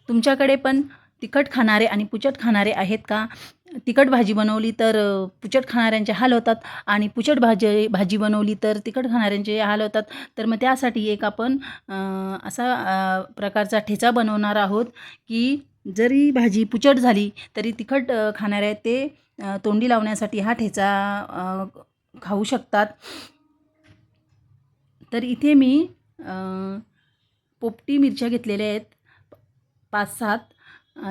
तुमच्याकडे पण तिखट खाणारे आणि पुचट खाणारे आहेत का? तिखट भाजी बनवली तर पुचट खाणाऱ्यांचे हाल होतात आणि पुचट भाजी बनवली तर तिखट खाणाऱ्यांचे हाल होतात. तर मग त्यासाठी एक आपण असा प्रकारचा ठेचा बनवणार आहोत की जरी भाजी पुचट झाली तरी तिखट खाणारे ते तोंडी लावण्यासाठी हा ठेचा खाऊ शकतात. तर इथे मी पोपटी मिरच्या घेतलेल्या आहेत 5-7,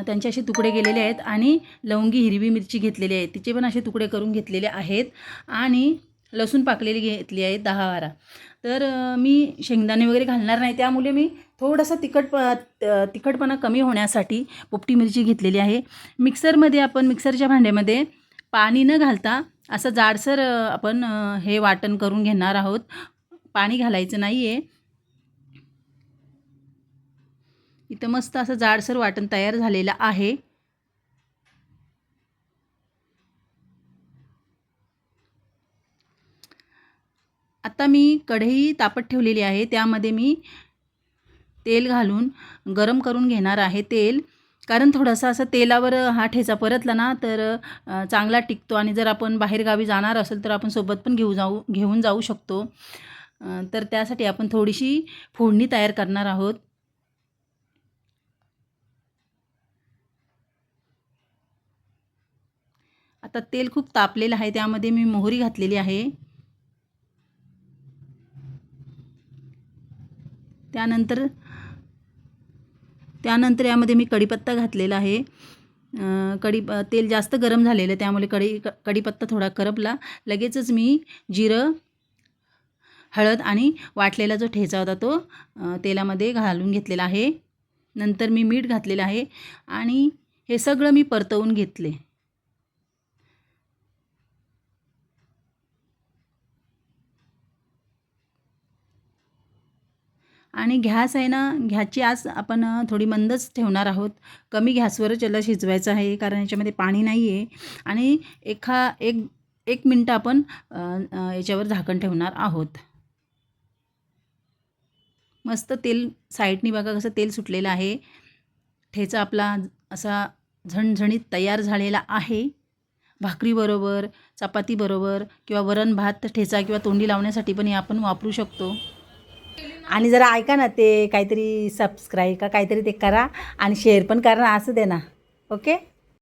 त्यांचे असे तुकडे केलेले आहेत आणि लवंगी हिरवी मिरची घेतलेली आहे, तिचे पण असे तुकडे करून घेतलेले आहेत आणि लसूण पाकलेली घेतली आहे 10-12. तर मी शेंगदाणे वगैरे घालणार नाही, त्यामुळे मी थोडासा तिखटपणा कमी होण्यासाठी पोपटी मिरची घेतलेली आहे. मिक्सरच्या भांड्यामध्ये पाणी न घालता असं जाडसर आपण हे वाटण करून घेणार आहोत. पाणी घालायचं नाही आहे. इथं मस्त असं जाडसर वाटण तयार झालेलं आहे. आता मी कढई तापत ठेवलेली आहे, त्यामध्ये मी तेल घालून गरम करून घेणार आहे तेल. कारण थोडासा असं तेलावर हा ठेचा परतला ना तर चांगला टिकतो आणि जर आपण बाहेरगावी जाणार असेल तर आपण सोबत पण घेऊन जाऊ शकतो. तर त्यासाठी आपण थोडीशी फोडणी तयार करणार आहोत. आता तेल खूप तापलेलं आहे, त्यामध्ये मी मोहरी घातलेली आहे. त्यानंतर यामध्ये मी कढीपत्ता घातलेला आहे. तेल जास्त गरम झालेलं त्यामुळे कढीपत्ता थोडा करपला. लगेचच मी जिरं, हळद आणि वाटलेला जो ठेचा होता तो तेलामध्ये घालून घेतलेला आहे. नंतर मी मीठ घातलेलं आहे आणि हे सगळं मी परतवून घेतले. आणि गॅस आहे ना, गॅसची आज आपण थोडी मंदच ठेवणार आहोत. कमी गॅसवरच याला शिजवायचं आहे, कारण याच्यामध्ये पाणी नाही आहे. आणि एक मिनटं आपण याच्यावर झाकण ठेवणार आहोत. मस्त तेल साईडनी बघा कसं तेल सुटलेलं आहे. ठेचा आपला असा झणझणीत तयार झालेला आहे. भाकरीबरोबर, चपातीबरोबर किंवा वरण भात ठेचा किंवा तोंडी लावण्यासाठी पण हे आपण वापरू शकतो. आणि जरा ऐका ना, ते काहीतरी सबस्क्राईब का काहीतरी ते करा आणि शेअर पण करा, असं दे ना. ओके.